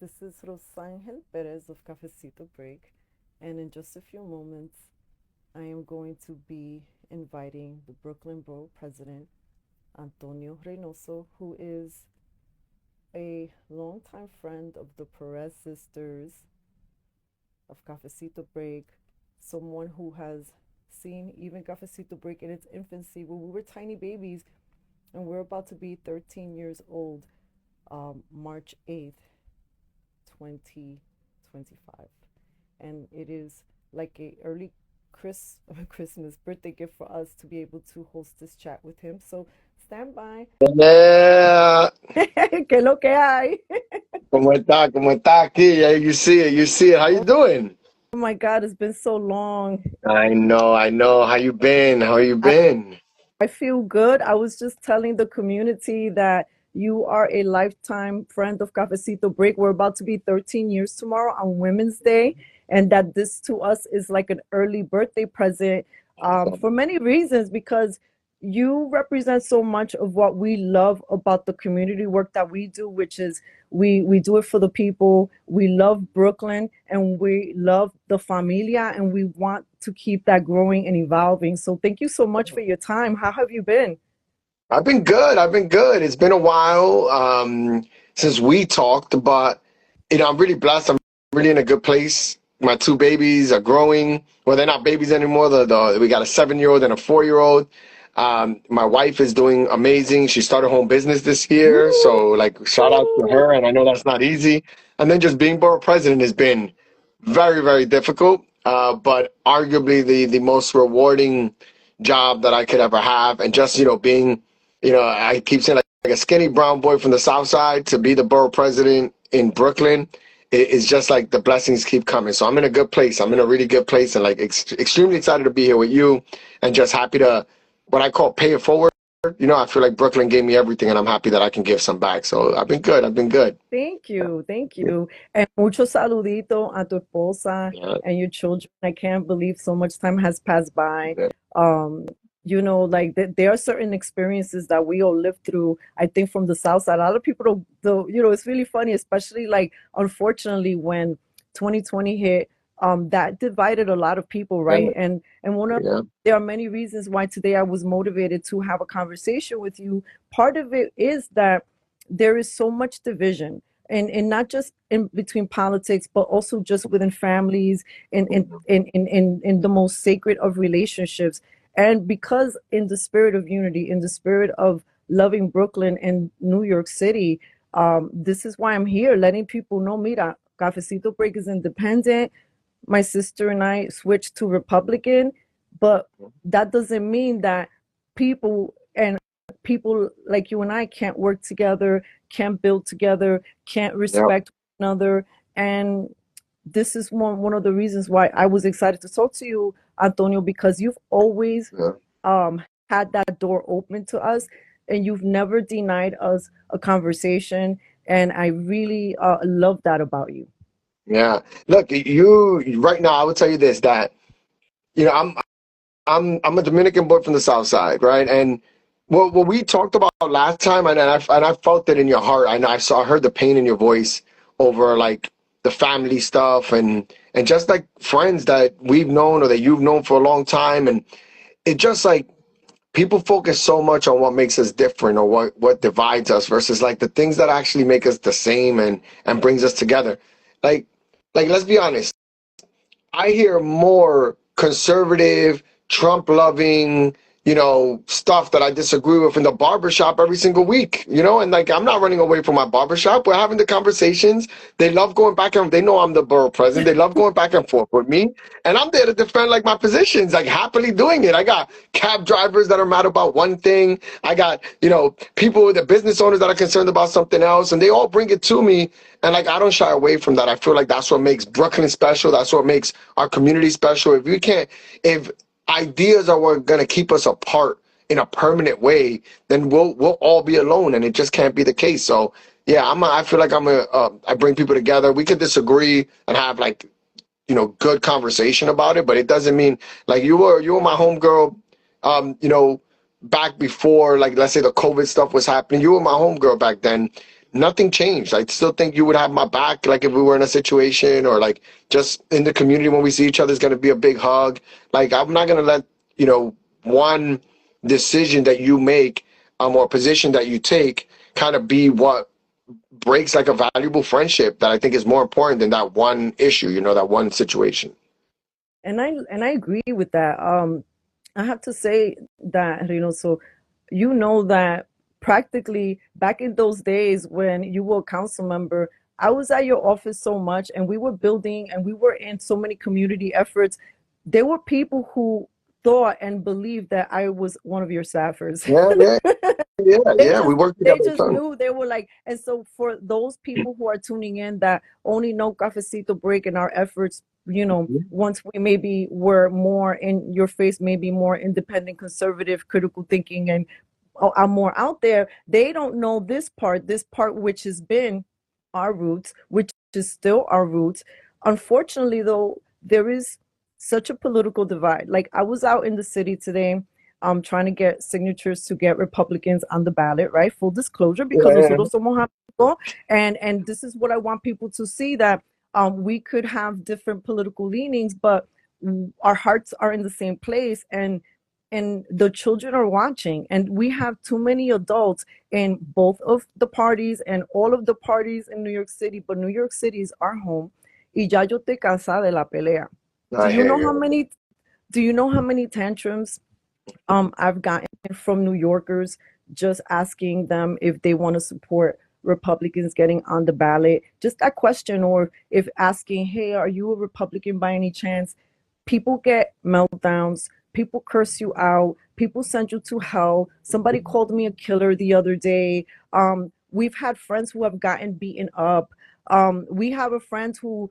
This is Rosangel Perez of Cafecito Break, and in just a few moments, I am going to be inviting the Brooklyn Borough President, Antonio Reynoso, who is a longtime friend of the Perez sisters of Cafecito Break, someone who has seen even Cafecito Break in its infancy when we were tiny babies, and we're about to be 13 years old, March 8th, 2025. And it is like a early Christmas birthday gift for us to be able to host this chat with him. So stand by. Yeah. ¿Qué es lo que hay? ¿Cómo está? ¿Cómo está aquí? Yeah, you see it. You see it. How you Oh doing? my God, it's been so long. I know. I know. How you been? How you I been? I feel good. I was just telling the community that you are a lifetime friend of Cafecito Break. We're about to be 13 years tomorrow on Women's Day, and that this to us is like an early birthday present for many reasons because you represent so much of what we love about the community work that we do, which is we do it for the people. We love Brooklyn and we love the familia and we want to keep that growing and evolving. So thank you so much for your time. How have you been? I've been good. I've been good. It's been a while since we talked, but I'm really blessed. I'm really in a good place. My two babies are growing. Well, they're not babies anymore. We got a 7-year-old and a 4-year-old. My wife is doing amazing. She started home business this year, so like shout out to her. And I know that's not easy. And then just being borough president has been very, very difficult, but arguably the most rewarding job that I could ever have. And just being I keep saying like a skinny brown boy from the South Side to be the borough president in Brooklyn is just like the blessings keep coming. So I'm in a good place. I'm in a really good place and like extremely excited to be here with you and just happy to what I call pay it forward. I feel like Brooklyn gave me everything and I'm happy that I can give some back. So I've been good. I've been good. Thank you. Thank you. And mucho saludito a tu esposa Yeah. and your children. I can't believe so much time has passed by. Yeah. Like there are certain experiences that we all live through. I think from the South Side, a lot of people don't, it's really funny, especially like, unfortunately, when 2020 hit, that divided a lot of people, right? And Yeah. there are many reasons why today I was motivated to have a conversation with you. Part of it is that there is so much division and not just in between politics but also just within families in the most sacred of relationships, and because in the spirit of unity, in the spirit of loving Brooklyn and New York City, this is why I'm here letting people know, mira, Cafecito Break is independent. My sister and I switched to Republican, but that doesn't mean that people and people like you and I can't work together, can't build together, can't Yeah. respect one another. And this is one of the reasons why I was excited to talk to you, Antonio, because you've always Yeah. had that door open to us and you've never denied us a conversation. And I really love that about you. Yeah. Look, you right now, I would tell you this that you know I'm I'm a Dominican boy from the South Side, right? And what we talked about last time, and I felt it in your heart. I heard the pain in your voice over like the family stuff and just like friends that we've known or that you've known for a long time, and it just like people focus so much on what makes us different or what divides us versus like the things that actually make us the same and brings us together. Like like let's be honest. I hear more conservative, Trump loving, stuff that I disagree with in the barbershop every single week, and like I'm not running away from my barbershop. We're having the conversations. They love going back and they know I'm the borough president. They love going back and forth with me. And I'm there to defend like my positions, like happily doing it. I got cab drivers that are mad about one thing. I got, people, the business owners that are concerned about something else, and they all bring it to me. And like I don't shy away from that. I feel like that's what makes Brooklyn special. That's what makes our community special. If ideas are what gonna keep us apart in a permanent way, then we'll all be alone, and it just can't be the case. So yeah, I feel like I bring people together. We could disagree and have like good conversation about it, but it doesn't mean like you were my homegirl. Back before like let's say the COVID stuff was happening, you were my homegirl back then. nothing changed. I still think you would have my back, like if we were in a situation, or like just in the community when we see each other is going to be a big hug. Like I'm not going to let, one decision that you make, or position that you take kind of be what breaks like a valuable friendship that I think is more important than that one issue, that one situation. And I agree with that. I have to say that, so you know that practically back in those days when you were a council member, I was at your office so much, and we were building and we were in so many community efforts. There were people who thought and believed that I was one of your staffers. Yeah, yeah, yeah, they yeah. We just worked they together a just ton. knew. They were like, and so for those people who are tuning in that only know cafecito break in our efforts, once we maybe were more in your face, maybe more independent, conservative, critical thinking, and are more out there, they don't know this part which has been our roots, which is still our roots. Unfortunately, though, there is such a political divide. Like, I was out in the city today, trying to get signatures to get Republicans on the ballot, right? Full disclosure, because Yeah, nosotros somos amigos, and this is what I want people to see, that we could have different political leanings, but our hearts are in the same place, and the children are watching, and we have too many adults in both of the parties and all of the parties in New York City, but New York City is our home. Y ya yo te cansada de la pelea. Do I you hear know how you. many tantrums I've gotten from New Yorkers, just asking them if they want to support Republicans getting on the ballot? Just that question, or if asking, hey, are you a Republican by any chance? People get meltdowns, people curse you out, people send you to hell. Somebody called me a killer the other day. We've had friends who have gotten beaten up. We have a friend who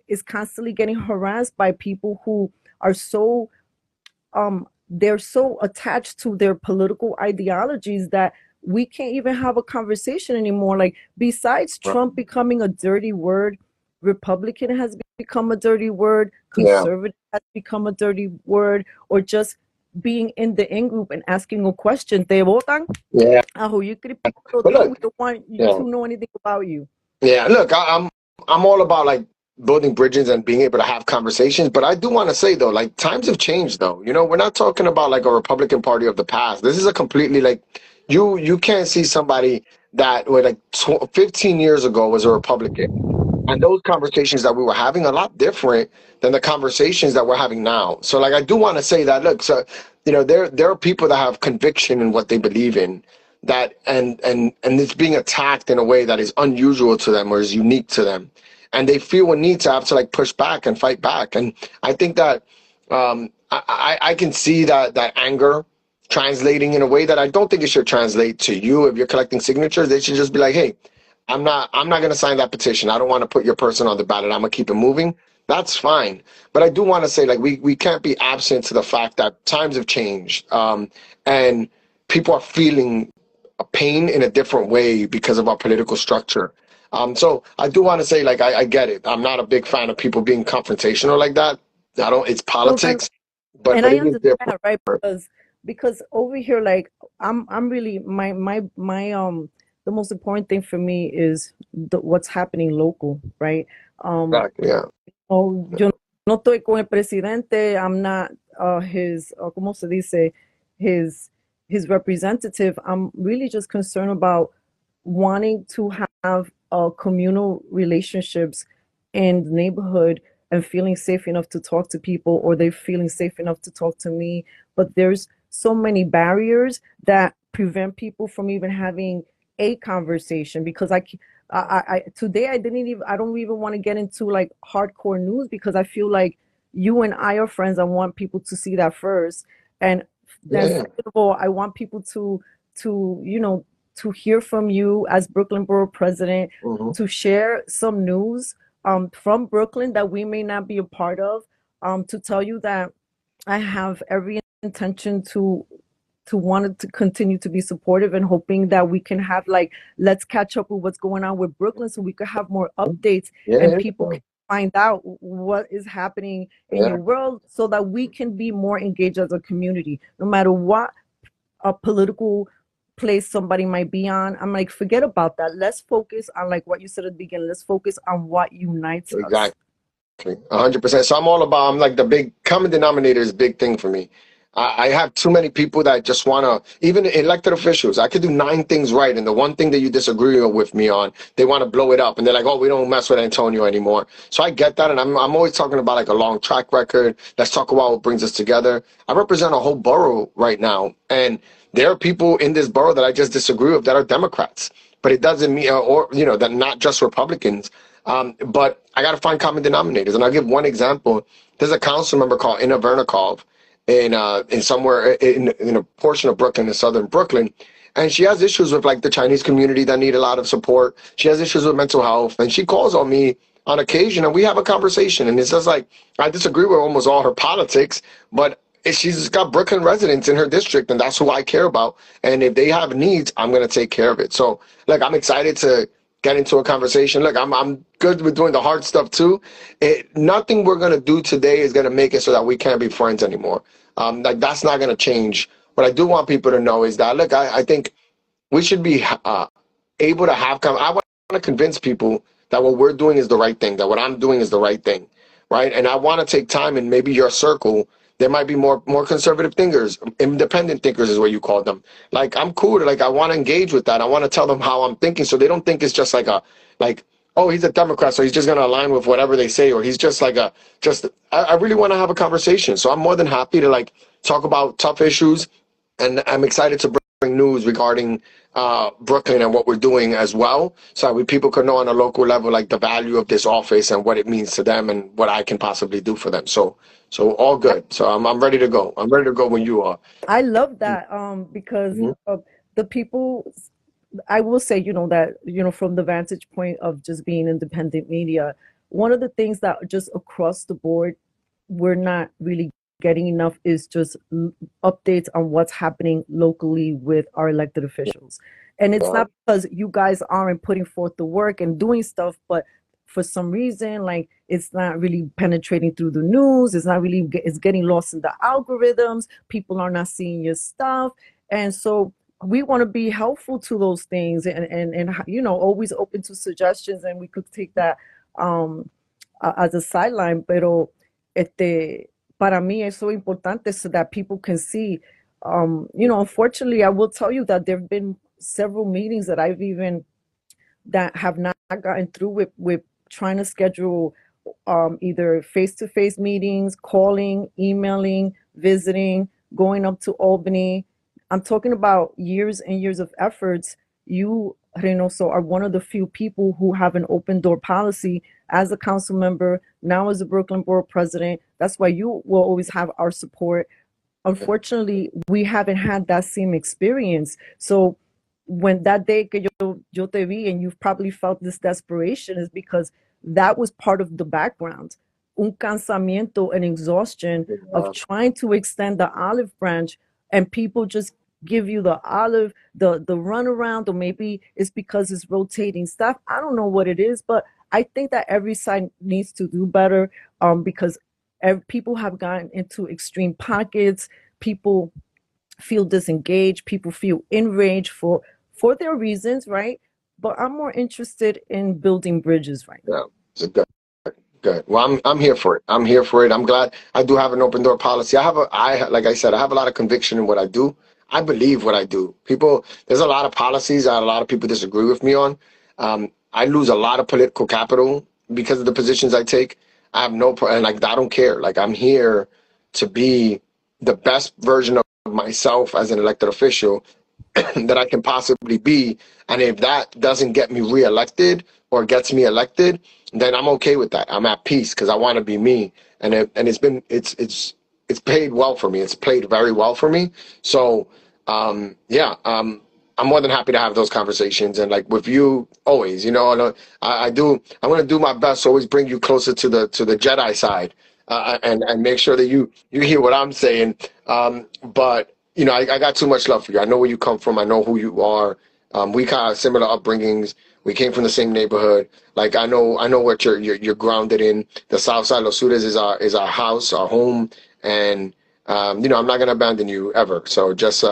is constantly getting harassed by people who are so they're so attached to their political ideologies that we can't even have a conversation anymore. Like, besides Right. Trump becoming a dirty word, Republican has become a dirty word, Yeah, conservative has become a dirty word, or just being in the in group and asking a question. Te votan yeah. a who you critico But Dios. We look, don't want you yeah, to know anything about you. yeah. Look, I'm all about like building bridges and being able to have conversations. But I do want to say though, like times have changed though. We're not talking about like a Republican Party of the past. This is a completely like you can't see somebody that were like 15 years ago was a Republican, and those conversations that we were having are a lot different than the conversations that we're having now. So like I do want to say that, look, so there are people that have conviction in what they believe in, that and it's being attacked in a way that is unusual to them or is unique to them, and they feel a need to have to like push back and fight back. And I think that I can see that anger translating in a way that I don't think it should translate to you. If you're collecting signatures, they should just be like, hey, I'm not going to sign that petition. I don't want to put your person on the ballot. I'm going to keep it moving. That's fine. But I do want to say, like, we can't be absent to the fact that times have changed, and people are feeling a pain in a different way because of our political structure. So I do want to say, like, I get it. I'm not a big fan of people being confrontational like that. I don't. It's No, and politics, but and but I it is different. understand, right? Because over here, like, I'm really my the most important thing for me is what's happening local, right? Um, Exactly. Yeah. oh, yo no estoy con el presidente. I'm not his, ¿cómo se dice? His his representative. I'm really just concerned about wanting to have communal relationships in the neighborhood, and feeling safe enough to talk to people, or they feeling safe enough to talk to me. But there's so many barriers that prevent people from even having a conversation, because today I don't even want to get into like hardcore news, because I feel like you and I are friends. I want people to see that first, and then Yeah. second of all, I want people to to hear from you as Brooklyn Borough president, Hmm. to share some news from Brooklyn that we may not be a part of, to tell you that I have every intention to want to continue to be supportive, and hoping that we can have, like, let's catch up with what's going on with Brooklyn, so we could have more updates, and Yeah. people can find out what is happening in Yeah. your world, so that we can be more engaged as a community, no matter what a political place somebody might be on. I'm like, forget about that. Let's focus on like what you said at the beginning. Let's focus on what unites us. Exactly. 100%. So I'm all about, I'm like the big common denominator is a big thing for me. I have too many people that just want to, even elected officials, I could do 9 things right. And the one thing that you disagree with me on, they want to blow it up. And they're like, oh, we don't mess with Antonio anymore. So I get that. And I'm always talking about like a long track record. Let's talk about what brings us together. I represent a whole borough right now. And there are people in this borough that I just disagree with that are Democrats. But it doesn't mean, or, you know, that not just Republicans. But I got to find common denominators. And I'll give one example. There's a council member called Inna Vernikov in somewhere in a portion of Brooklyn, in southern Brooklyn. And she has issues with like the Chinese community that need a lot of support. She has issues with mental health. And she calls on me on occasion and we have a conversation. And it's just like, I disagree with almost all her politics, but she's got Brooklyn residents in her district and that's who I care about. And if they have needs, I'm going to take care of it. So like, I'm excited to get into a conversation. Look, I'm good with doing the hard stuff too. Nothing we're gonna do today is gonna make it so that we can't be friends anymore. Like that's not gonna change. What I do want people to know is that look, I think we should be able to have. I want to convince people that what we're doing is the right thing. That what I'm doing is the right thing, right? And I want to take time and maybe your circle. There might be more conservative thinkers, independent thinkers is what you call them. Like I'm cool. Like I want to engage with that. I want to tell them how I'm thinking, so they don't think it's just like a like oh he's a Democrat, so he's just gonna align with whatever they say, or he's just like a just. I really want to have a conversation, so I'm more than happy to like talk about tough issues, and I'm excited to bring news regarding Brooklyn and what we're doing as well, so we people can know on a local level like the value of this office and what it means to them and what I can possibly do for them. So all good. So I'm ready to go. I'm ready to go when you are. I love that because Mhm. the people, I will say, that, from the vantage point of just being independent media, one of the things that just across the board, we're not really getting enough is just updates on what's happening locally with our elected officials. And it's Uh, not because you guys aren't putting forth the work and doing stuff, but for some reason, like it's not really penetrating through the news. It's not really, it's getting lost in the algorithms. People are not seeing your stuff. And so we want to be helpful to those things and always open to suggestions, and we could take that um as a sideline, pero para mí es so importante so that people can see. Unfortunately, I will tell you that there have been several meetings that I've even that have not gotten through with trying to schedule either face-to-face meetings, calling, emailing, visiting, going up to Albany. I'm talking about years and years of efforts. You, Reynoso, are one of the few people who have an open door policy as a council member, now as a Brooklyn Borough president. That's why you will always have our support. Unfortunately, we haven't had that same experience. So when that day que yo te vi and you've probably felt this desperation is because that was part of the background. Un cansamiento and exhaustion of uh, trying to extend the olive branch, and people just give you the olive, the runaround, or maybe it's because it's rotating stuff. I don't know what it is, but I think that every side needs to do better because people have gotten into extreme pockets. People feel disengaged. People feel enraged for their reasons, right? But I'm more interested in building bridges right yeah, now. it's good. Good. Well, I'm here for it. I'm here for it. I'm glad I do have an open door policy. Like I said, I have a lot of conviction in what I do. I believe what I do. There's a lot of policies that a lot of people disagree with me on. I lose a lot of political capital because of the positions I take. I have and like I don't care. Like I'm here to be the best version of myself as an elected official that I can possibly be. And if that doesn't get me reelected or gets me elected, then I'm okay with that. I'm at peace because I want to be me. And it's paid well for me. It's played very well for me. So yeah, I'm more than happy to have those conversations. And like with you, always, I do. I'm going to do my best to always bring you closer to the Jedi side, and make sure that you hear what I'm saying. But I got too much love for you. I know where you come from. I know who you are. We kind of similar upbringings. We came from the same neighborhood. Like I know what you're grounded in. The South Side, Los Sudes is our house, our home, and I'm not gonna abandon you ever. So just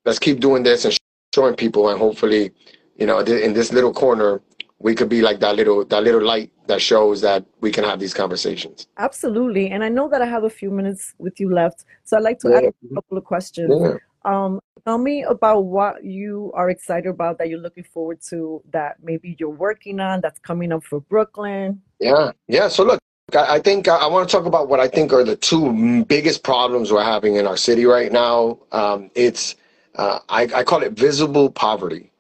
let's keep doing this and reassuring people, and hopefully, in this little corner, we could be like that little light that shows that we can have these conversations. Absolutely. And I know that I have a few minutes with you left, so I'd like to ask Yeah, a couple of questions. yeah. Tell me about what you are excited about that you're looking forward to that maybe you're working on that's coming up for Brooklyn. Yeah, yeah. So look, I think I want to talk about what I think are the two biggest problems we're having in our city right now. I call it visible poverty.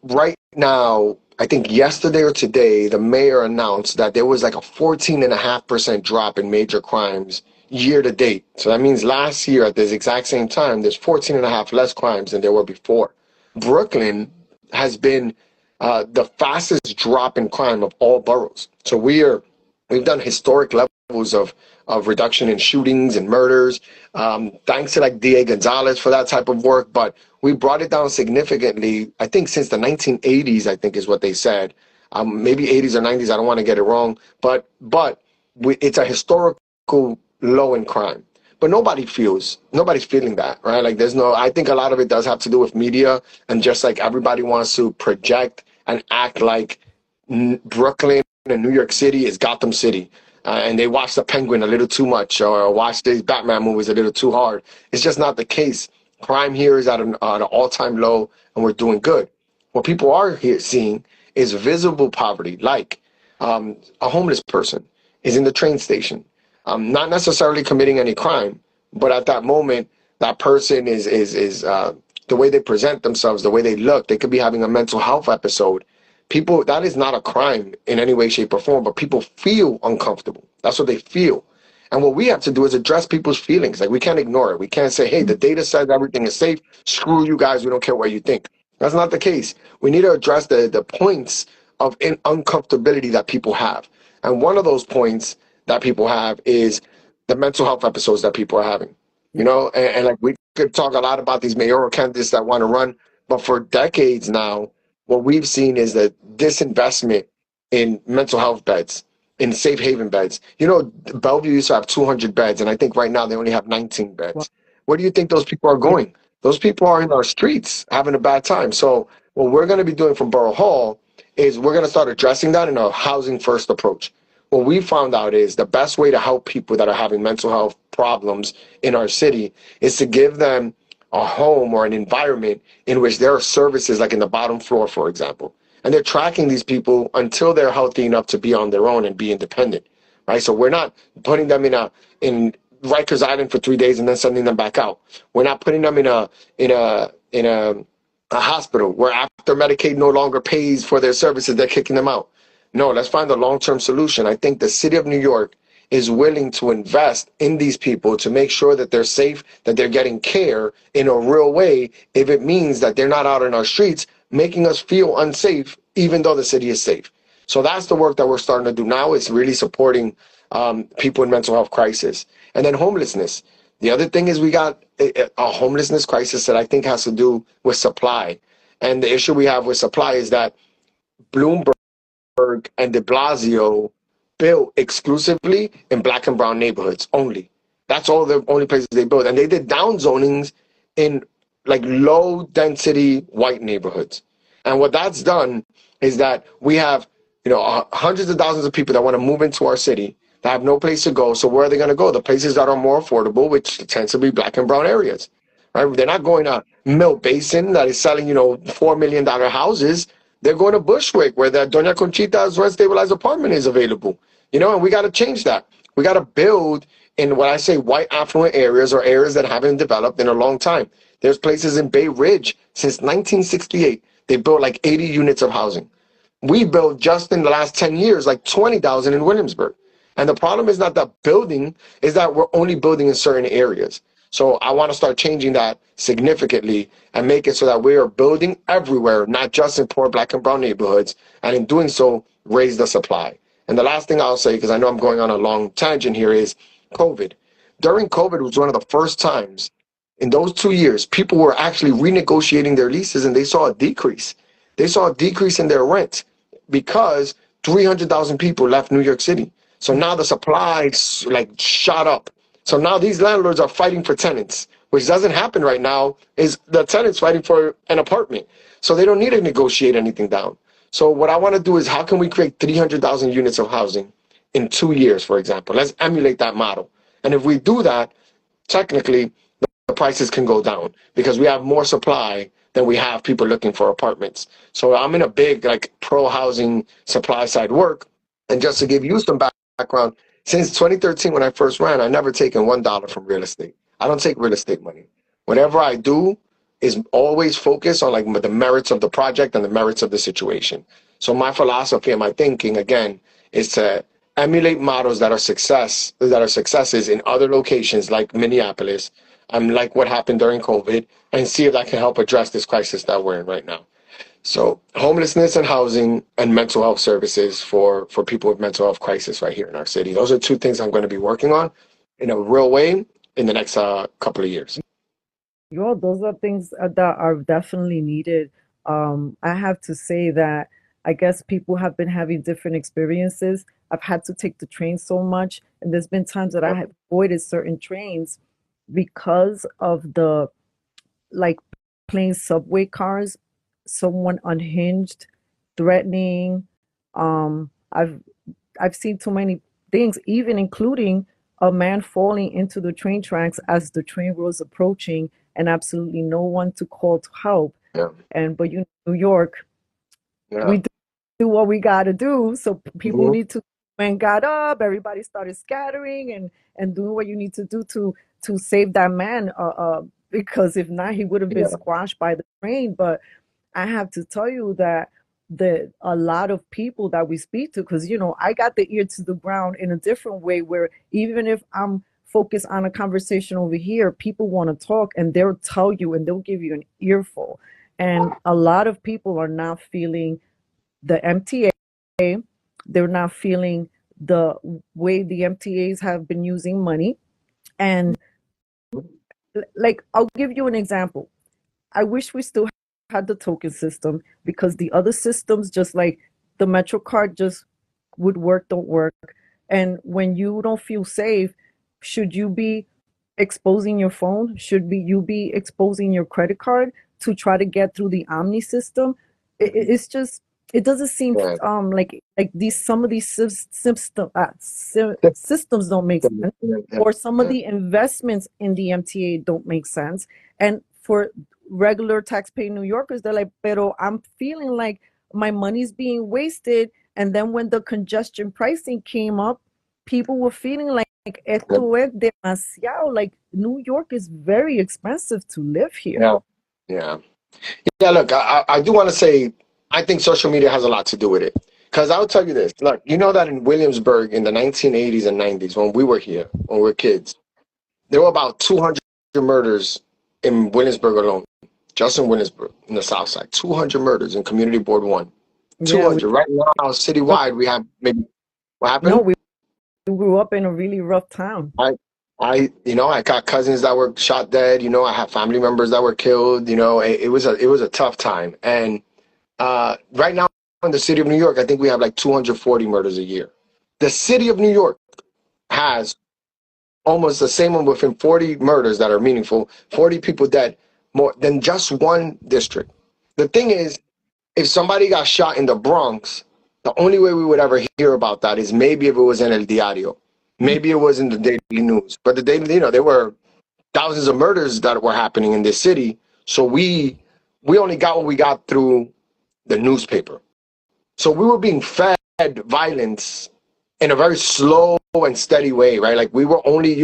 Right now, I think yesterday or today, the mayor announced that there was like a 14.5% drop in major crimes year to date. So that means last year at this exact same time, there's 14 and a half less crimes than there were before. Brooklyn has been the fastest drop in crime of all boroughs. So we've done historic levels of reduction in shootings and murders, thanks to like DA Gonzalez for that type of work. But we brought it down significantly. I think since the 1980s, I think is what they said. Maybe 80s or 90s. I don't want to get it wrong, but it's a historical low in crime. But nobody's feeling that, right? Like there's no. I think a lot of it does have to do with media, and just like everybody wants to project and act like Brooklyn and New York City is Gotham City. And they watch The Penguin a little too much, or watch these Batman movies a little too hard. It's just not the case. Crime here is at an all-time low, and we're doing good. What people are here seeing is visible poverty, like a homeless person is in the train station, not necessarily committing any crime, but at that moment, that person is the way they present themselves, the way they look. They could be having a mental health episode. People, that is not a crime in any way, shape, or form, but people feel uncomfortable. That's what they feel. And what we have to do is address people's feelings. Like we can't ignore it. We can't say, hey, the data says everything is safe. Screw you guys. We don't care what you think. That's not the case. We need to address the points of uncomfortability that people have. And one of those points that people have is the mental health episodes that people are having. And like we could talk a lot about these mayoral candidates that want to run, but for decades now, what we've seen is that disinvestment in mental health beds, in safe haven beds. Bellevue used to have 200 beds, and I think right now they only have 19 Wow. beds. Where do you think those people are Yeah. going? Those people are in our streets having a bad time. So what we're going to be doing from Borough Hall is we're going to start addressing that in a housing first approach. What we found out is the best way to help people that are having mental health problems in our city is to give them a home or an environment in which there are services like in the bottom floor, for example. And they're tracking these people until they're healthy enough to be on their own and be independent, right? So we're not putting them in Rikers Island for 3 days and then sending them back out. We're not putting them in a hospital where after Medicaid no longer pays for their services, they're kicking them out. No, let's find a long-term solution. I think the city of New York is willing to invest in these people to make sure that they're safe, that they're getting care in a real way, if it means that they're not out in our streets making us feel unsafe, even though the city is safe. So that's the work that we're starting to do now. It's really supporting people in mental health crisis. And then homelessness. The other thing is we got a homelessness crisis that I think has to do with supply. And the issue we have with supply is that Bloomberg and de Blasio built exclusively in black and brown neighborhoods only. That's all the only places they built. And they did down zonings in like low density white neighborhoods. And what that's done is that we have, hundreds of thousands of people that want to move into our city that have no place to go. So where are they going to go? The places that are more affordable, which tends to be black and brown areas. Right? They're not going to Mill Basin that is selling, $4 million houses. They're going to Bushwick, where the Doña Conchita's rent stabilized apartment is available. And we got to change that. We got to build in what I say white affluent areas or areas that haven't developed in a long time. There's places in Bay Ridge since 1968. They built like 80 units of housing. We built just in the last 10 years like 20,000 in Williamsburg. And the problem is not that building, is that we're only building in certain areas. So I want to start changing that significantly and make it so that we are building everywhere, not just in poor black and brown neighborhoods, and in doing so, raise the supply. And the last thing I'll say, because I know I'm going on a long tangent here, is COVID. During COVID was one of the first times in those 2 years, people were actually renegotiating their leases and they saw a decrease. They saw a decrease in their rent because 300,000 people left New York City. So now the supply like shot up. So now these landlords are fighting for tenants, which doesn't happen right now, is the tenants fighting for an apartment. So they don't need to negotiate anything down. So what I want to do is how can we create 300,000 units of housing in 2 years, for example? Let's emulate that model. And if we do that, technically, the prices can go down because we have more supply than we have people looking for apartments. So I'm in a big like pro housing supply side work. And just to give you some background, since 2013 when I first ran, I never taken $1 from real estate. I don't take real estate money. Whatever I do is always focused on like the merits of the project and the merits of the situation. So my philosophy and my thinking again is to emulate models that are successes in other locations like Minneapolis, like what happened during COVID, and see if that can help address this crisis that we're in right now. So homelessness and housing and mental health services for people with mental health crisis right here in our city. Those are two things I'm going to be working on in a real way in the next couple of years. Yo, those are things that are definitely needed. I have to say that I guess people have been having different experiences. I've had to take the train so much, and there's been times that I have avoided certain trains because of the like plain subway cars, someone unhinged, threatening. I've seen too many things, even including a man falling into the train tracks as the train was approaching, and absolutely no one to call to help. Yeah, And but you know, New York, yeah, we do what we got to do. So people mhm, need to. When got up, everybody started scattering and doing what you need to do to save that man. Because if not, he would have been yeah, squashed by the train. But I have to tell you that a lot of people that we speak to, because you know, I got the ear to the ground in a different way, where even if I'm focused on a conversation over here, people want to talk and they'll tell you and they'll give you an earful. And a lot of people are not feeling the MTA. They're not feeling the way the MTAs have been using money. And like, I'll give you an example. I wish we still had the token system, because the other systems, just like the Metro card, just would work, don't work. And when you don't feel safe, should you be exposing your phone? Should be you be exposing your credit card to try to get through the Omni system? It's just, it doesn't seem yeah. like these some of these systems don't make sense, or some of Yeah. the investments in the MTA don't make sense. And for regular taxpaying New Yorkers, they're like, pero I'm feeling like my money's being wasted. And then when the congestion pricing came up, people were feeling like esto es demasiado. Like, New York is very expensive to live here. Yeah. Yeah. Yeah, look, I do want to say, I think social media has a lot to do with it. Because I'll tell you this. Look, you know that in Williamsburg in the 1980s and 90s, when we were here, when we were kids, there were about 200 murders in Williamsburg alone, just in Williamsburg, in the South Side. 200 murders in Community Board 1. Yeah, we 200. Right now, no, citywide, we have maybe, what no, happened? we grew up in a really rough town. I, I got cousins that were shot dead. I have family members that were killed. It was a tough time. And right now in the city of New York, I think we have like 240 murders a year. The city of New York has almost the same one within 40 murders that are meaningful, 40 people dead, more than just one district. The thing is, if somebody got shot in the Bronx, the only way we would ever hear about that is maybe if it was in El Diario, maybe it was in the daily news. But the daily, there were thousands of murders that were happening in this city. So we only got what we got through the newspaper. So we were being fed violence in a very slow and steady way, right? Like you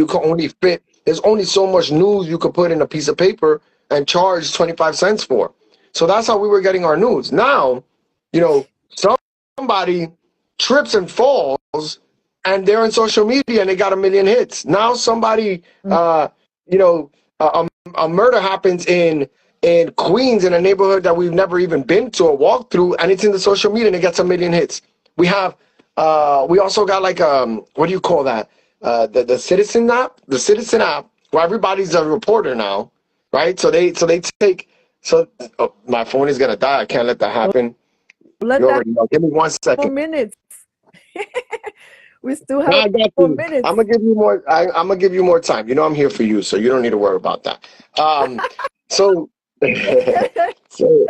could only fit, there's only so much news you could put in a piece of paper and charge 25 cents for. So that's how we were getting our news. Now, you know, somebody trips and falls and they're on social media and they got a million hits. Now somebody, you know, a murder happens in Queens in a neighborhood that we've never even been to or walked through, and it's in the social media and it gets a million hits. We also got like what do you call that? The Citizen app, where everybody's a reporter now, right? So they take oh, my phone is gonna die. I can't let that happen. Let You that already know. Give me 1 more second. minutes. We still have Now a I got few more you. I'm minutes. gonna give you more. I'm gonna give you more time. You know I'm here for you, so you don't need to worry about that. So, so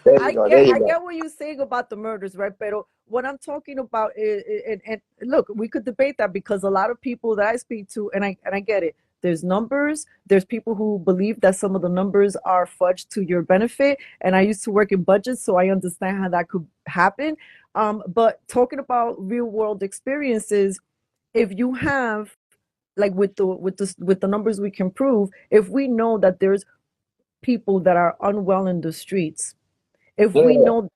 there you go. There you I go. get what you're saying about the murders, right? Pero what I'm talking about is, and look, we could debate that because a lot of people that I speak to, and I get it. There's numbers. There's people who believe that some of the numbers are fudged to your benefit. And I used to work in budgets, so I understand how that could happen. But talking about real world experiences, if you have like with the numbers we can prove, if we know that there's people that are unwell in the streets, if we Yeah, know,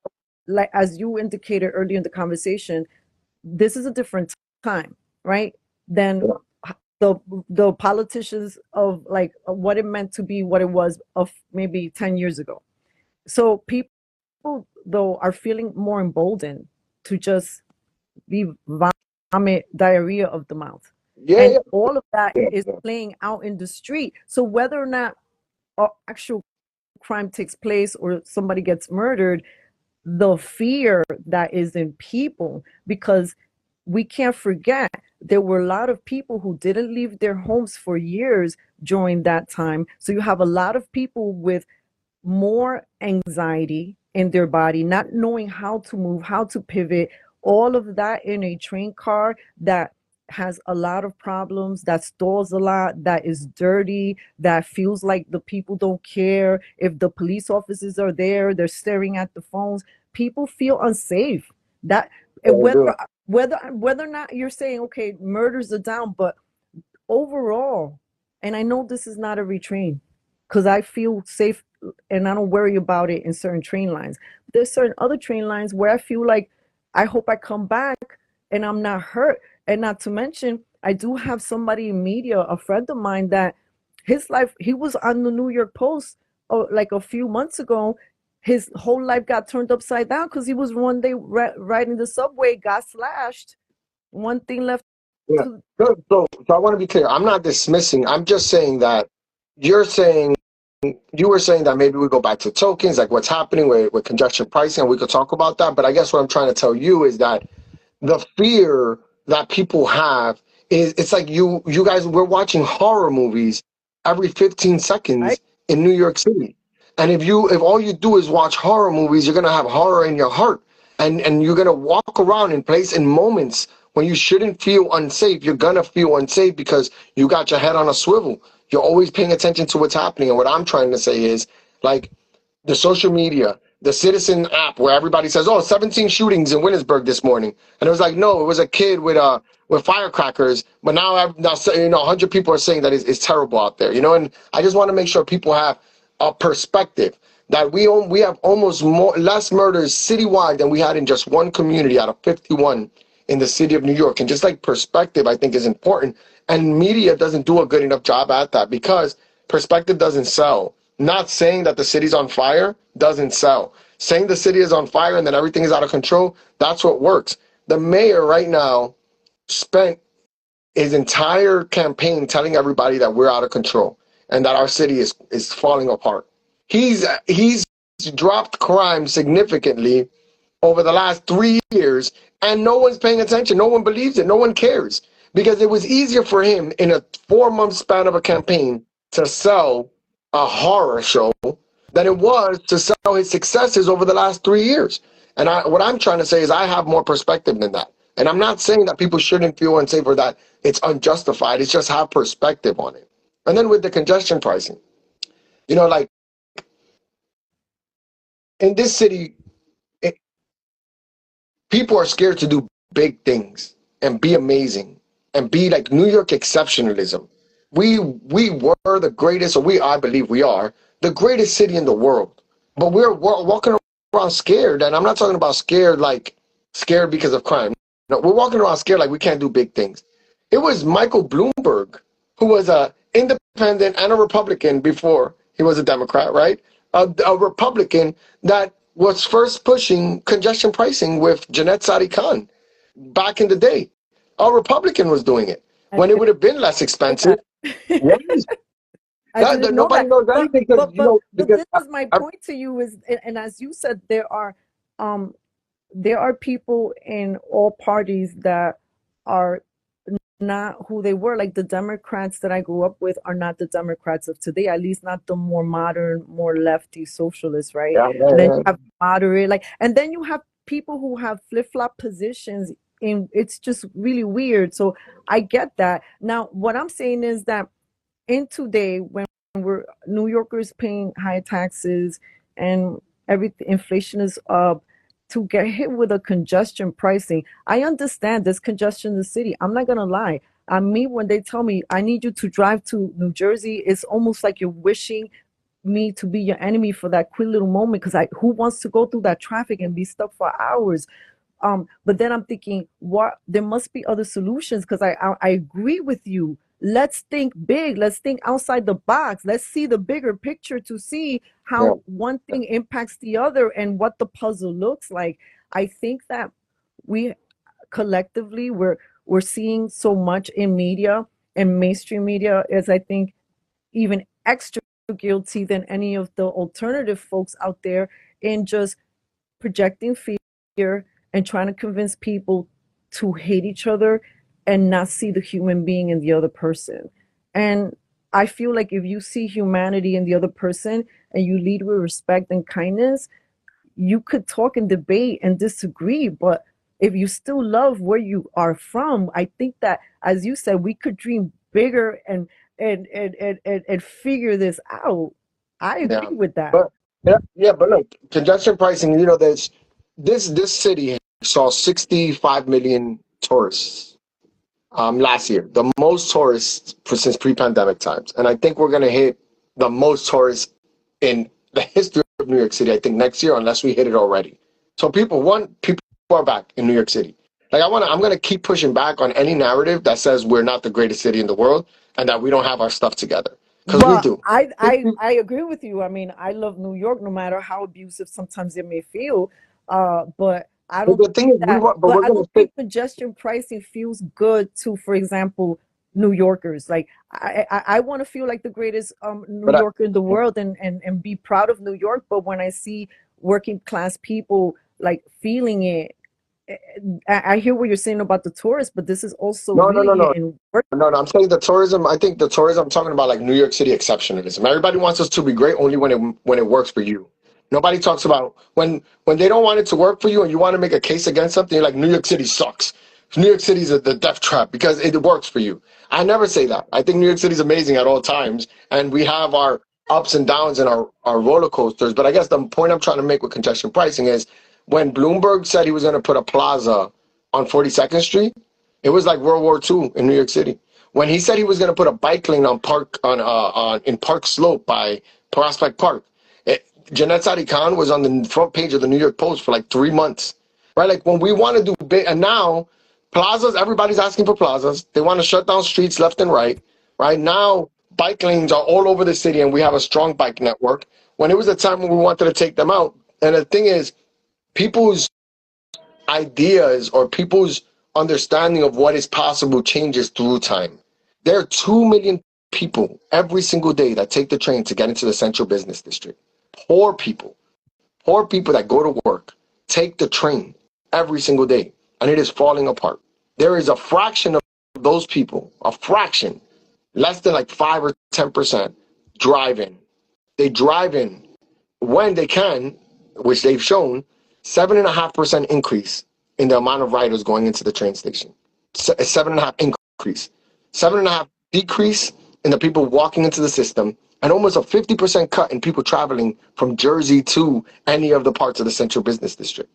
like as you indicated earlier in the conversation, this is a different time, right? Then yeah, the politicians of like what it meant to be what it was of maybe 10 years ago. So people though are feeling more emboldened to just be vomit diarrhea of the mouth. yeah, And all of that yeah, is yeah. playing out in the street. So whether or not actual crime takes place or somebody gets murdered, the fear that is in people, because we can't forget there were a lot of people who didn't leave their homes for years during that time. So you have a lot of people with more anxiety in their body, not knowing how to move, how to pivot, all of that in a train car that has a lot of problems, that stalls a lot, that is dirty, that feels like the people don't care. If the police officers are there, they're staring at the phones. People feel unsafe. That I whether do. whether or not you're saying okay, murders are down, but overall, and I know this is not every train because I feel safe and I don't worry about it in certain train lines. There's certain other train lines where I feel like I hope I come back and I'm not hurt. And not to mention, I do have somebody in media, a friend of mine, that his life, he was on the New York Post like a few months ago. His whole life got turned upside down because he was one day riding the subway, got slashed. One thing left Yeah. to. So I want to be clear. I'm not dismissing. I'm just saying that you're saying you were saying that maybe we go back to tokens, like what's happening with congestion pricing, and we could talk about that. But I guess what I'm trying to tell you is that the fear that people have is it's like you guys we're watching horror movies every 15 Right? seconds in New York City. And if all you do is watch horror movies, you're gonna have horror in your heart. And you're gonna walk around in place in moments when you shouldn't feel unsafe. You're gonna feel unsafe because you got your head on a swivel. You're always paying attention to what's happening. And what I'm trying to say is like the social media, the Citizen app, where everybody says, "Oh, 17 shootings in Williamsburg this morning," and it was like, no, it was a kid with firecrackers. But now 100 people are saying that it's terrible out there, And I just want to make sure people have a perspective that we have almost less murders citywide than we had in just one community out of 51 in the city of New York. And just like perspective, I think is important. And media doesn't do a good enough job at that because perspective doesn't sell. Not saying that the city's on fire doesn't sell. Saying the city is on fire and that everything is out of control, that's what works. The mayor right now spent his entire campaign telling everybody that we're out of control and that our city is falling apart. He's dropped crime significantly over the last 3 years, and no one's paying attention. No one believes it. No one cares because it was easier for him in a 4 month span of a campaign to sell a horror show than it was to sell his successes over the last 3 years. And what I'm trying to say is I have more perspective than that. And I'm not saying that people shouldn't feel unsafe or that it's unjustified. It's just have perspective on it. And then with the congestion pricing, like in this city, it, people are scared to do big things and be amazing and be like New York exceptionalism. We were the greatest, or I believe we are the greatest city in the world. But we're walking around scared, and I'm not talking about scared like scared because of crime. No, we're walking around scared like we can't do big things. It was Michael Bloomberg, who was a independent and a Republican before he was a Democrat, right? A Republican that was first pushing congestion pricing with Jeanette Sadi Khan back in the day. A Republican was doing it I when it would didn't have been less know expensive. that. Why is I didn't that know nobody that. knows But anything because but but but because this is my point to you is, and as you said, um there are people in all parties that are not who they were. Like the Democrats that I grew up with are not the Democrats of today, at least not the more modern, more lefty socialists, right? Yeah, yeah, And then you yeah. have moderate, like, and then you have people who have flip-flop positions in it's just really weird. So I get that. Now, what I'm saying is that in today, when we're New Yorkers paying high taxes and everything, inflation is up, to get hit with a congestion pricing. I understand there's congestion in the city. I'm not gonna lie. I mean, when they tell me I need you to drive to New Jersey, it's almost like you're wishing me to be your enemy for that quick little moment. Because I who wants to go through that traffic and be stuck for hours? But then I'm thinking, what there must be other solutions because I agree with you. Let's think big. Let's think outside the box. Let's see the bigger picture to see Yeah. how one thing impacts the other and what the puzzle looks like. I think that we collectively we're seeing so much in media and mainstream media is I think even extra guilty than any of the alternative folks out there in just projecting fear and trying to convince people to hate each other and not see the human being in the other person. And I feel like if you see humanity in the other person and you lead with respect and kindness, you could talk and debate and disagree, but if you still love where you are from, I think that as you said, we could dream bigger and figure this out. I Yeah, agree with that. but yeah, but look, congestion pricing. There's this city saw 65 million tourists last year, the most tourists since pre-pandemic times, and I think we're gonna hit the most tourists in the history of New York City. I think next year, unless we hit it already. So people are back in New York City. Like I'm gonna keep pushing back on any narrative that says we're not the greatest city in the world and that we don't have our stuff together because we Well, do. I agree with you. I mean, I love New York, no matter how abusive sometimes it may feel. But I But don't the thing think is, that. but But we're I gonna don't fit. think congestion pricing feels good to, for example, New Yorkers. Like I want to feel like the greatest New But Yorker in the world and be proud of New York. But when I see working class people like feeling it, I hear what you're saying about the tourists, but this is also no, no, really no, no, hitting work. no, no. I'm saying the tourism. I think the tourism. I'm talking about like New York City exceptionalism. Everybody wants us to be great only when it works for you. Nobody talks about when they don't want it to work for you and you want to make a case against something. You're like New York City sucks. New York City's the death trap because it works for you. I never say that. I think New York City's amazing at all times, and we have our ups and downs and our roller coasters. But I guess the point I'm trying to make with congestion pricing is when Bloomberg said he was going to put a plaza on 42nd Street. It was like World War II in New York City. When he said he was going to put a bike lane on in Park Slope by Prospect Park, Jeanette Sadi Khan was on the front page of the New York Post for like 3 months, right? Like when we want to do big, and now plazas, everybody's asking for plazas. They want to shut down streets left and right, right? Now bike lanes are all over the city, and we have a strong bike network. When it was a time when we wanted to take them out, and the thing is, people's ideas or people's understanding of what is possible changes through time. There are 2 million people every single day that take the train to get into the central business district. Poor people, poor people that go to work, take the train every single day, and it is falling apart. There is a fraction of those people, a fraction, less than like 5 or 10% drive in. They drive in when they can, which they've shown, 7.5% increase in the amount of riders going into the train station. 7.5 increase, 7.5 decrease in the people walking into the system, and almost a 50% cut in people traveling from Jersey to any of the parts of the central business district.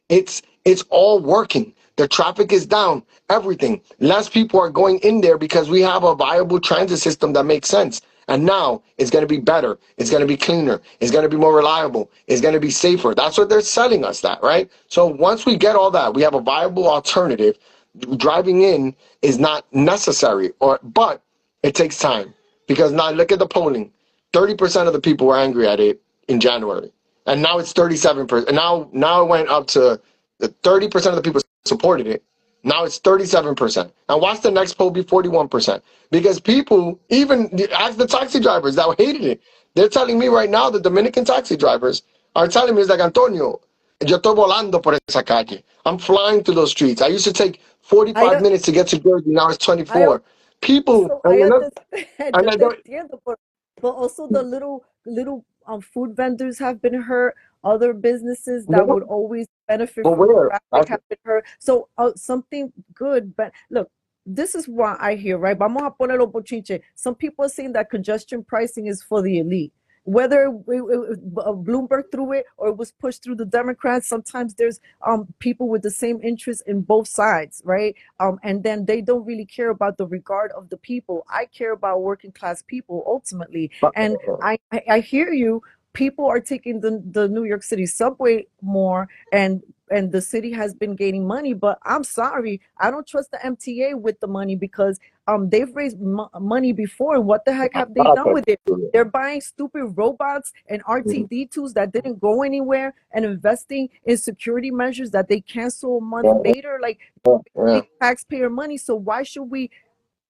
It's all working. The traffic is down. Everything. Less people are going in there because we have a viable transit system that makes sense. And now it's going to be better. It's going to be cleaner. It's going to be more reliable. It's going to be safer. That's what they're selling us that, right? So once we get all that, we have a viable alternative. Driving in is not necessary, but it takes time because now look at the polling. 30% of the people were angry at it in January, and now it's 37%. And now it went up to the 30% of the people supported it. Now it's 37%. And watch the next poll be 41%. Because people, even ask the taxi drivers that hated it. They're telling me right now, the Dominican taxi drivers are telling me, it's like, Antonio, Yo estoy volando por esa calle. I'm flying through those streets. I used to take I 45 uh, minutes to get to Jersey. Now it's I 24. People, so and I you know, understand, and yo I te don't, entiendo, but also the little food vendors have been hurt. Other businesses that no, would always benefit but from where? traffic have been hurt. So something good, but look, this is what I hear, right? Vamos a ponerlo bochinche. Some people are saying that congestion pricing is for the elite. Whether Bloomberg threw it or it was pushed through the Democrats, sometimes there's people with the same interests in both sides, right? And then they don't really care about the regard of the people. I care about working class people ultimately, and I hear you. People are taking the New York City subway more, and the city has been gaining money. But I'm sorry, I don't trust the MTA with the money because they've raised money before, and what the heck have they done with it? They're buying stupid robots and RTD2s that didn't go anywhere and investing in security measures that they cancel a month later. Like, Yeah, taxpayer money. So why should we?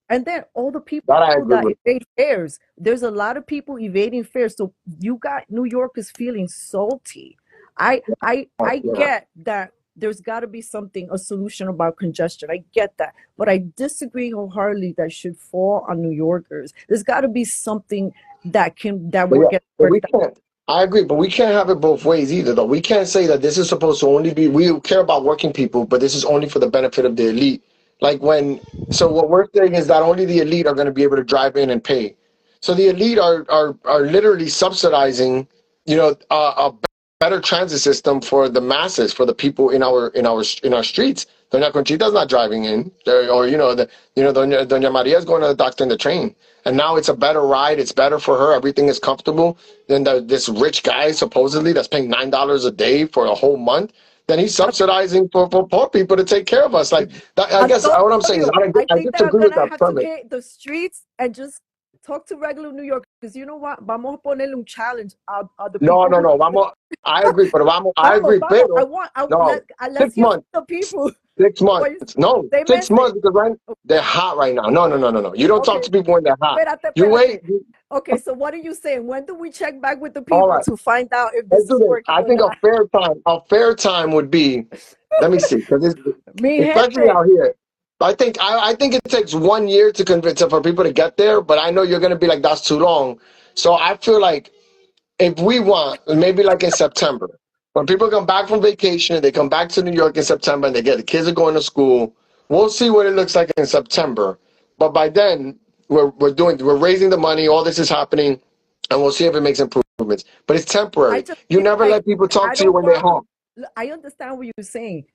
And then all the people that I agree that with. evade fares, there's a lot of people evading fares. So you got New Yorkers feeling salty. I Yeah. get that there's got to be something, a solution about congestion. I get that, but I disagree wholeheartedly that should fall on New Yorkers. There's got to be something that But will yeah, get but we worked out. can't. I agree, but we can't have it both ways either, though. We can't say that this is supposed to only be. We care about working people, but this is only for the benefit of the elite. Like when, so what we're saying is that only the elite are going to be able to drive in and pay. So the elite are literally subsidizing, a better transit system for the masses, for the people in our streets. Doña Conchita's not driving in, or Doña Maria's going to the doctor in the train, and now it's a better ride. It's better for her. Everything is comfortable. Then this rich guy supposedly that's paying $9 a day for a whole month. Then he's subsidizing for poor people to take care of us. Like that, I guess what I'm saying is Antonio, I I think that I'm disagree with gonna that have to premise. hit the streets and just talk to regular New Yorkers. Because you know what? Vamos a ponerle un challenge a the No, people no, who no. Vamos. I agree, but I vamos, agree, vamos. pero no. Let's 6 hear from months. the people. Six What months. you No, say, 6 months Mense? because they're hot right now. No, no, no, no, no. You don't talk Okay, to people when they're hot. espérate, You wait. espérate. Okay, so what are you saying? When do we check back with the All people right. to find out if Let's this do is this. working I or think not? a fair time would be. Let me see, because Mi especially gente. out here. I think it takes 1 year to convince for people to get there, but I know you're gonna be like that's too long. So I feel like if we want, maybe like in September, when people come back from vacation and they come back to New York in September and the kids are going to school, we'll see what it looks like in September. But by then, we're raising the money, all this is happening, and we'll see if it makes improvements. But it's I temporary. just You feel never like let people talk I to you don't when they're want. home. I understand what you're saying.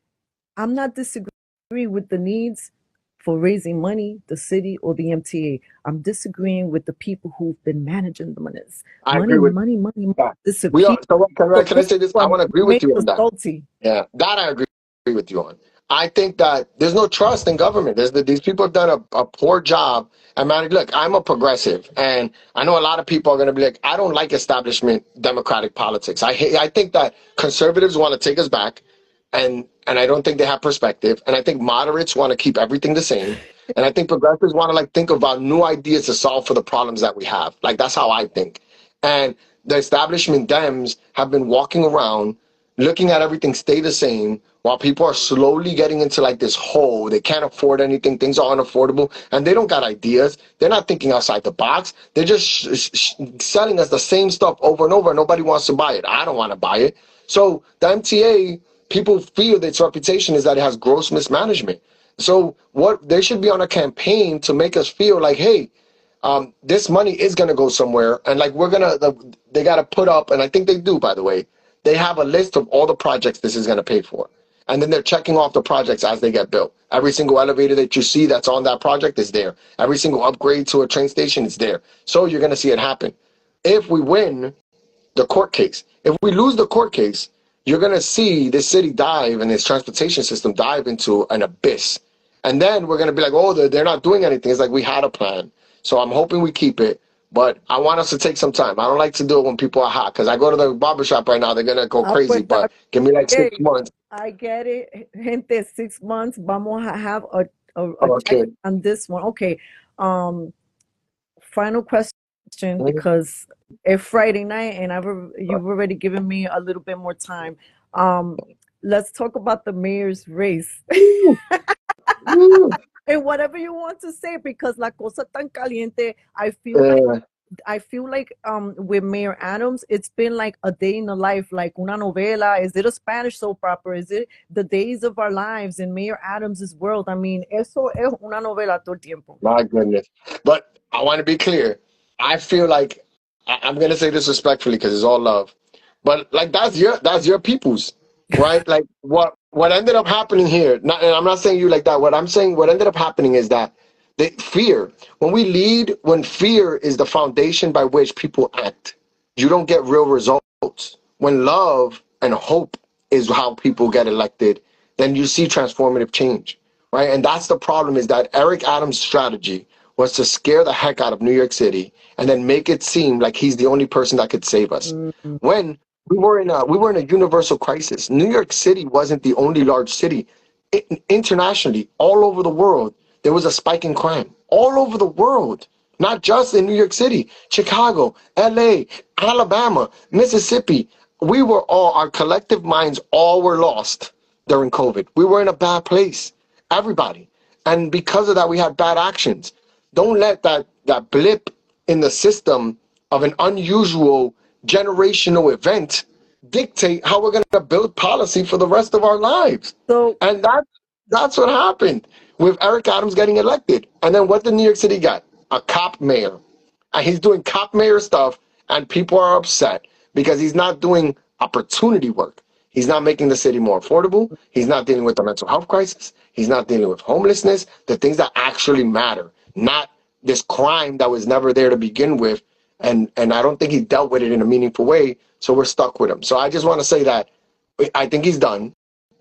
I'm not disagreeing with the needs for raising money, the city or the MTA. I'm disagreeing with the people who've been managing the monies. I Money, agree with money, money, money that. We disappear. are. So So can I this is say this? I what want to agree with makes you on us that. salty. Yeah, that I agree with you on. I think that there's no trust in government. These people have done a poor job. And man, look, I'm a progressive, and I know a lot of people are going to be like, I don't like establishment democratic politics. I think that conservatives want to take us back, and I don't think they have perspective. And I think moderates want to keep everything the same. And I think progressives want to like think about new ideas to solve for the problems that we have. Like that's how I think. And the establishment Dems have been walking around looking at everything stay the same while people are slowly getting into like this hole. They can't afford anything. Things are unaffordable and they don't got ideas. They're not thinking outside the box. They're just selling us the same stuff over and over. And nobody wants to buy it. I don't want to buy it. So the MTA, people feel that its reputation is that it has gross mismanagement. So what they should be on a campaign to make us feel like, hey, this money is going to go somewhere, and like they got to put up, and I think they do, by the way, they have a list of all the projects this is going to pay for, and then they're checking off the projects as they get built. Every single elevator that you see that's on that project is there. Every single upgrade to a train station is there. So you're going to see it happen. If we win the court case, if we lose the court case, you're going to see this city dive and this transportation system dive into an abyss. And then we're going to be like, oh, they're not doing anything. It's like we had a plan. So I'm hoping we keep it. But I want us to take some time. I don't like to do it when people are hot because I go to the barbershop right now. They're going to go Ah, crazy. pues, But give me like six okay, months. I get it. Gente, 6 months. Vamos a have a check Okay. on this one. Okay. Um, Final question Mhm. because it's Friday night and you've already given me a little bit more time. Um, let's talk about the mayor's race. Woo, woo. And whatever you want to say, because la cosa tan caliente, Uh, I feel like with Mayor Adams, it's been like a day in the life, like una novela. Is it a Spanish soap opera? Is it the days of our lives in Mayor Adams's world? I mean, eso es una novela todo el tiempo. my goodness. But I want to be clear. I feel like I'm gonna say this respectfully because it's all love. But like that's your people's, right? Like what ended up happening here. Not, and I'm not saying you like that. What I'm saying, what ended up happening is that the fear. When we lead, when fear is the foundation by which people act, you don't get real results. When love and hope is how people get elected, then you see transformative change, right? And that's the problem, is that Eric Adams' strategy was to scare the heck out of New York City and then make it seem like he's the only person that could save us. Mm. When we were in a universal crisis. New York City wasn't the only large city. Internationally, all over the world, there was a spike in crime. All over the world, not just in New York City, Chicago, LA, Alabama, Mississippi. Our collective minds all were lost during COVID. We were in a bad place, everybody. And because of that, we had bad actions. Don't let that blip in the system of an unusual generational event dictate how we're going to build policy for the rest of our lives. So, And that's what happened with Eric Adams getting elected. And then what did New York City get? A cop mayor. And he's doing cop mayor stuff, and people are upset because he's not doing opportunity work. He's not making the city more affordable. He's not dealing with the mental health crisis. He's not dealing with homelessness, the things that actually matter, not this crime that was never there to begin with. And I don't think he dealt with it in a meaningful way. So we're stuck with him. So I just want to say that I think he's done.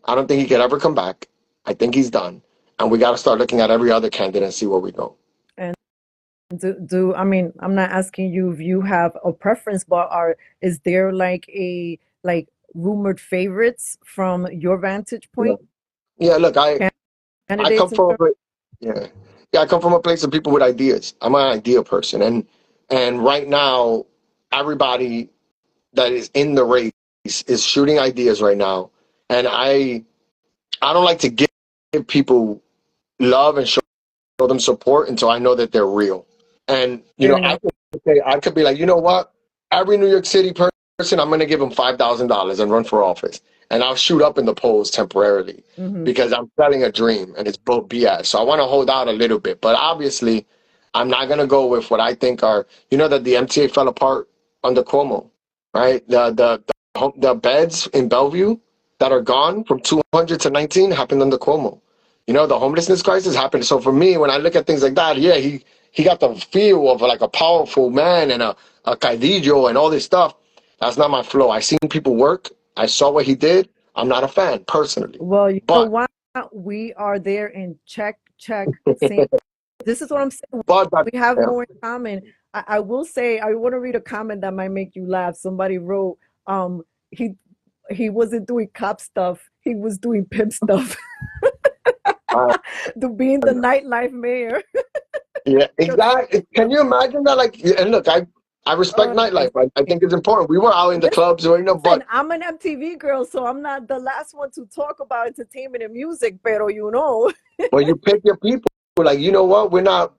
I don't think he could ever come back. I think he's done. And we got to start looking at every other candidate and see where we go. and do I mean, I'm not asking you if you have a preference, but is there like rumored favorites from your vantage You point, know? Yeah, look, I come candidates in from a terms? place, yeah, yeah, I come from a place of people with ideas. I'm an idea person, and right now, everybody that is in the race is shooting ideas right now, and I don't like to give people love and show them support until I know that they're real. And Fair I enough. could I could be like, you know what? Every New York City person, I'm going to give them $5,000 and run for office, and I'll shoot up in the polls temporarily Hmm. because I'm selling a dream and it's both BS. So I want to hold out a little bit, but obviously, I'm not going to go with what I think are. You know that the MTA fell apart under Cuomo, right? The beds in Bellevue that are gone from 200 to 19 happened under Cuomo. The homelessness crisis happened. So for me, when I look at things like that, yeah, he got the feel of like a powerful man and a caudillo and all this stuff. That's not my flow. I seen people work. I saw what he did. I'm not a fan personally, Well, you know but what? We are there in check. Same. This is what I'm saying. but that, We have yeah. more in common. I will say, I want to read a comment that might make you laugh. Somebody wrote, um, he he wasn't doing cop stuff. He was doing pimp stuff. Uh, To being the nightlife mayor. yeah, Yo te exactly. Can entiendo. you imagine that? Like, and look, I respect Ay, nightlife. Dios I mío. think it's important. We were out in the clubs, Listen, but I'm an MTV girl, so I'm not the last one to talk about entertainment and music, pero you know. you pick your people. Like, you know what? We're not.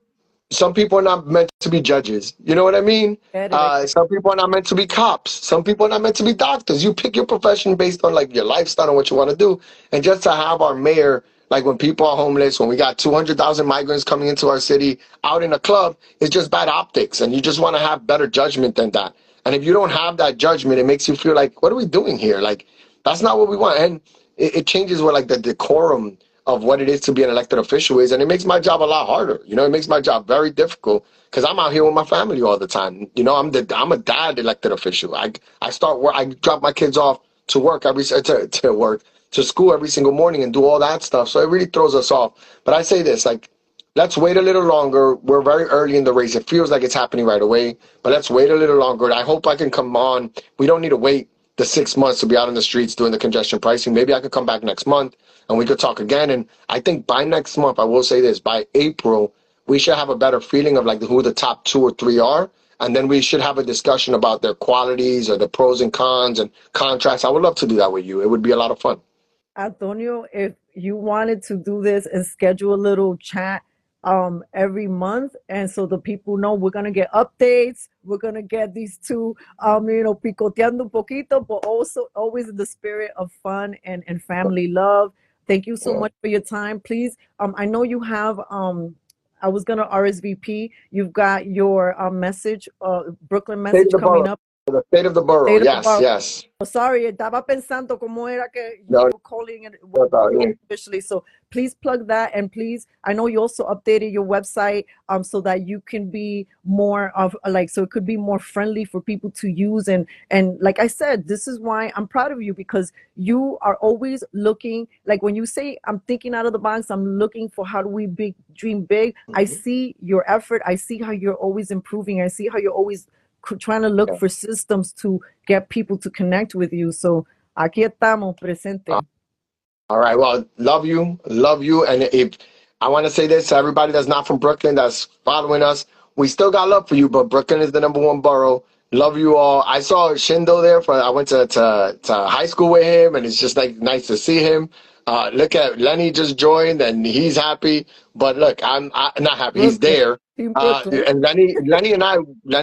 Some people are not meant to be judges. You know what I mean? Get it, I get Some people are not meant to be cops. Some people are not meant to be doctors. You pick your profession based on like your lifestyle and what you want to do. And just to have our mayor, like when people are homeless, when we got 200,000 migrants coming into our city out in a club, it's just bad optics. And you just want to have better judgment than that. And if you don't have that judgment, it makes you feel like, what are we doing here? Like, that's not what we want. And it changes what like the decorum of what it is to be an elected official is, and it makes my job a lot harder. It makes my job very difficult because I'm out here with my family all the time. I'm a dad elected official. I start work. I drop my kids off to work to work to school every single morning and do all that stuff. So it really throws us off. But I say this, like, let's wait a little longer. We're very early in the race. It feels like it's happening right away, but let's wait a little longer. I hope I can come on. We don't need to wait the 6 months to be out in the streets doing the congestion pricing. Maybe I could come back next month and we could talk again. And I think by next month, I will say this, by April, we should have a better feeling of like who the top two or three are. and then we should have a discussion about their qualities or the pros and cons and contracts. I would love to do that with you. It would be a lot of fun. Antonio, if you wanted to do this and schedule a little chat every month, and so the people know we're gonna get updates, we're gonna get these two picoteando un poquito, but also always in the spirit of fun and family love. Thank you so Yeah. much for your time. Please, I know you have I was gonna RSVP. You've got your message, Brooklyn State of message the coming borough. up. The state of the borough. State of the Yes, bar. yes. Sorry, estaba pensando cómo era que you No, were calling it no, no, officially. So please plug that, and please, I know you also updated your website so that you can be more of like, so it could be more friendly for people to use. And like I said, this is why I'm proud of you, because you are always looking, like when you say I'm thinking out of the box, I'm looking for how do we dream big. I Mhm. see your effort. I see how you're always improving. I see how you're always trying to look Yeah. for systems to get people to connect with you. So aquí estamos presente. All right. Well, love you. And if I want to say this to everybody that's not from Brooklyn that's following us, we still got love for you, but Brooklyn is the number one borough. Love you all. I saw Shindo there. I went to high school with him, and it's just like nice to see him. Look at Lenny just joined, and he's happy. But look, I'm not happy. He's Brooklyn. there. Team Brooklyn. And Lenny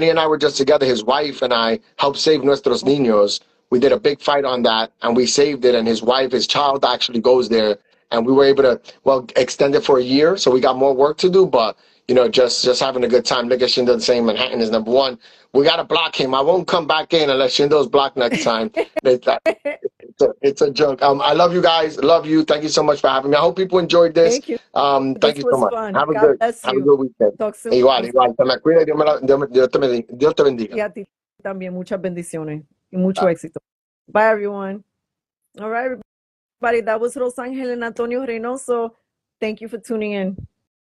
and I were just together. His wife and I helped save Nuestros Niños. We did a big fight on that, and we saved it. And his wife, his child, actually goes there, and we were able to extend it for a year. So we got more work to do, but just having a good time. Look at Shindo saying Manhattan is number one. We got to block him. I won't come back in unless Shindo's blocked next time. It's, it's a joke. I love you guys. Love you. Thank you so much for having me. I hope people enjoyed this. Thank you. Thank This you so was much. fun. God bless Have a you. good weekend. Talk soon. Igual, igual. Se me cuida y Dios te bendiga. Y a ti también. Muchas bendiciones y mucho Bye. éxito. Bye, everyone. All right, everybody. That was Rosángel and Antonio Reynoso. Thank you for tuning in.